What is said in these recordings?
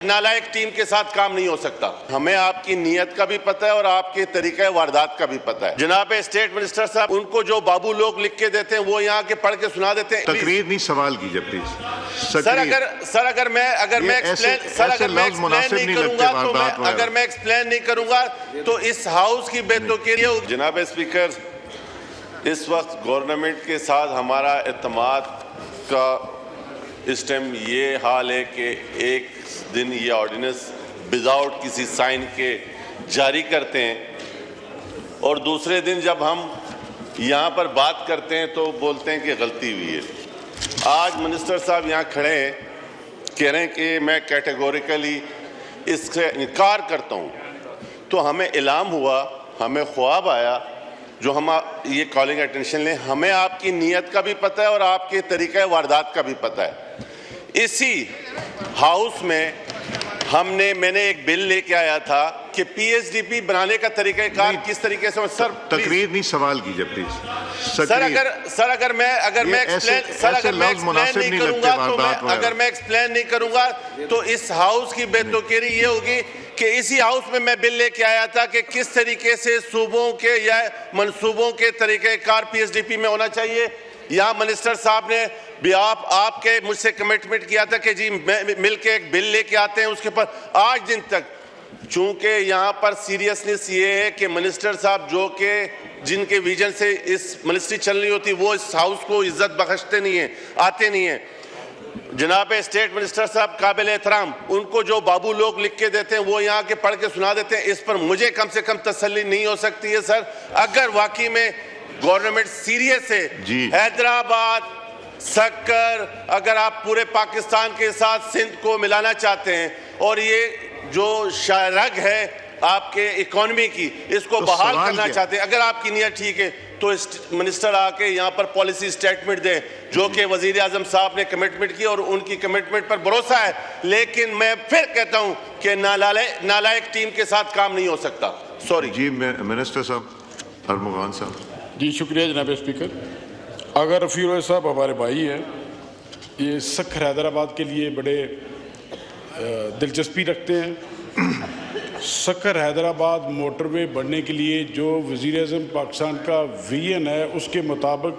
नालायक टीम के साथ काम नहीं हो सकता। हमें आपकी नीयत का भी पता है और आपके तरीके वारदात का भी पता है। जनाब स्टेट मिनिस्टर साहब, उनको जो बाबू लोग लिख के देते हैं वो यहाँ के पढ़ के सुना देते हैं। तकरीर नहीं, सवाल कीजिए प्लीज। सर अगर मैं एक्सप्लेन नहीं करूंगा तो इस हाउस की बेतुकीरी होगी। जनाब स्पीकर, इस वक्त गवर्नमेंट के साथ हमारा एतमाद का इस टाइम ये हाल है कि एक दिन ये ऑर्डिनेंस विदाउट किसी साइन के जारी करते हैं और दूसरे दिन जब हम यहाँ पर बात करते हैं तो बोलते हैं कि गलती हुई है। आज मिनिस्टर साहब यहाँ खड़े हैं, कह रहे हैं कि मैं कैटेगोरिकली इससे इनकार करता हूँ। तो हमें इल्हाम हुआ, हमें ख्वाब आया जो हम ये कॉलिंग अटेंशन लें। हमें आपकी नीयत का भी पता है और आपके तरीक़े वारदात का भी पता है। इसी हाउस में मैंने एक बिल लेके आया था कि पीएचडीपी बनाने का तरीक़ाकार किस तरीके से। सर तकरीर नहीं, सवाल कीजिए प्लीज। अगर मैं एक्सप्लेन नहीं करूंगा तो इस हाउस की बेतुकीरी ये होगी कि इसी हाउस में मैं बिल लेके आया था कि किस तरीके से सूबों के या मंसूबों के तरीक़ेकार पीएचडीपी में होना चाहिए। यहाँ मिनिस्टर साहब ने भी आपके मुझसे कमिटमेंट किया था कि जी मिल के एक बिल लेके आते हैं। उसके ऊपर आज दिन तक, चूंकि यहाँ पर सीरियसनेस ये है कि मिनिस्टर साहब जो कि जिनके विजन से इस मिनिस्ट्री चल रही होती वो इस हाउस को इज्जत बख्शते नहीं हैं, आते नहीं हैं। जनाब स्टेट मिनिस्टर साहब काबिल एहतराम, उनको जो बाबू लोग लिख के देते हैं वो यहाँ के पढ़ के सुना देते हैं। इस पर मुझे कम से कम तसल्ली नहीं हो सकती है। सर अगर वाकई में गवर्नमेंट सीरियस है, हैदराबाद, सक्कर, अगर आप पूरे पाकिस्तान के साथ सिंध को मिलाना चाहते हैं और ये जो रग है आपके इकोनॉमी की, इसको बहाल करना चाहते हैं, अगर आपकी नीयत ठीक है तो मिनिस्टर आके यहाँ पर पॉलिसी स्टेटमेंट दे जो कि वजीर आजम साहब ने कमिटमेंट की और उनकी कमिटमेंट पर भरोसा है। लेकिन मैं फिर कहता हूँ कि नालायक टीम के साथ काम नहीं हो सकता। सॉरी जी। मिनिस्टर साहब, अरमुगान साहब। जी शुक्रिया जनाब स्पीकर। अगर रफ़ी साहब हमारे भाई हैं, ये सक्खर हैदराबाद के लिए बड़े दिलचस्पी रखते हैं। सक्खर हैदराबाद मोटरवे बनने के लिए जो वज़ीर-ए-आज़म पाकिस्तान का विजन है उसके मुताबिक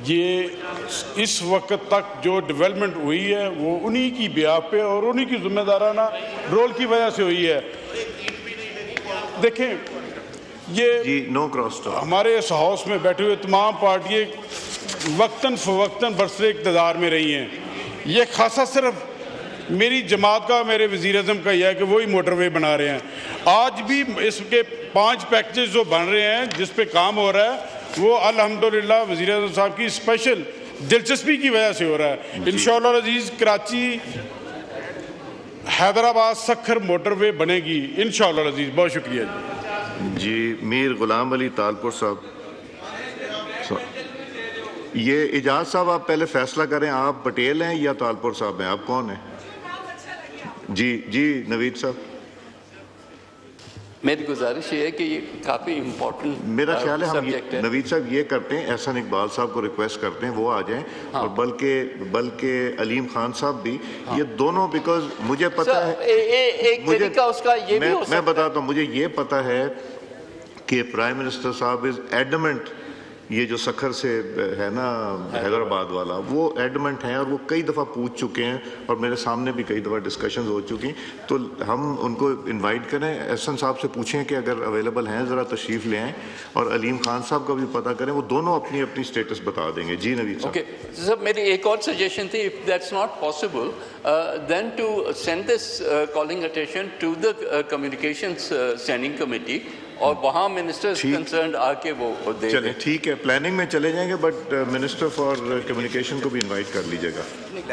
ये इस वक्त तक जो डेवलपमेंट हुई है वो उन्हीं की बिहाफ पे और उन्हीं की जिम्मेदाराना रोल की वजह से हुई है। देखें, ये नो क्रॉस टॉक। हमारे इस हाउस में बैठे हुए तमाम पार्टियाँ वक्तन फ़वक्तन बरसरे इक़्तिदार में रही हैं। ये खासा सिर्फ मेरी जमात का, मेरे वज़ीर-ए-आज़म का यह है कि वही मोटरवे बना रहे हैं। आज भी इसके 5 पैकेजेस जो बन रहे हैं जिस पे काम हो रहा है वो अल्हम्दुलिल्लाह वज़ीर-ए-आज़म साहब की स्पेशल दिलचस्पी की वजह से हो रहा है। इंशाअल्लाह अज़ीज़ कराची हैदराबाद सक्खर मोटरवे बनेगी इंशाअल्लाह अज़ीज़। बहुत शुक्रिया जी। मीर गुलाम अली तालपुर साहब। ये इजाज साहब, आप पहले फैसला करें, आप पटेल हैं या तालपुर साहब हैं, आप कौन हैं? जी नवीद साहब। मेरी गुजारिश ये है कि ये काफ़ी इम्पोर्टेंट मेरा ख्याल है हम नवीद साहब ये करते हैं, एहसन इकबाल साहब को रिक्वेस्ट करते हैं वो आ जाएं। हाँ। और बल्कि अलीम खान साहब भी। हाँ। ये दोनों, बिकॉज मुझे पता है एक तरीका उसका ये भी हो सकता है। मैं बताता हूँ, मुझे ये पता है कि प्राइम मिनिस्टर साहब इज एडमेंट, ये जो सखर से है ना हैदराबाद वाला, वो एडमेंट हैं और वो कई दफ़ा पूछ चुके हैं और मेरे सामने भी कई दफ़ा डिस्कशंस हो चुकी। तो हम उनको इनवाइट करें, एहसन साहब से पूछें कि अगर अवेलेबल हैं ज़रा तशरीफ़ ले आएँ और अलीम खान साहब का भी पता करें, वो दोनों अपनी अपनी स्टेटस बता देंगे। जी नवीद साहब। ओके सर, मेरी एक और सजेशन थी, if that's not possible then to send this calling attention to the communications standing committee और वहाँ मिनिस्टर्स कंसर्न्ड आके वो दे। चलें, ठीक है, प्लानिंग में चले जाएंगे, बट मिनिस्टर फॉर कम्युनिकेशन को भी इनवाइट कर लीजिएगा।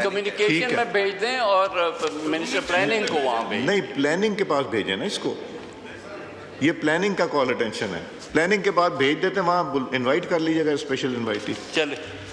कम्युनिकेशन में भेज दें और मिनिस्टर प्लानिंग को वहाँ भेज। नहीं, प्लानिंग के पास भेजें ना इसको, ये प्लानिंग का कॉल अटेंशन है, प्लानिंग के बाद भेज देते हैं, वहाँ इनवाइट कर लीजिएगा, स्पेशल इनवाइटी। चले।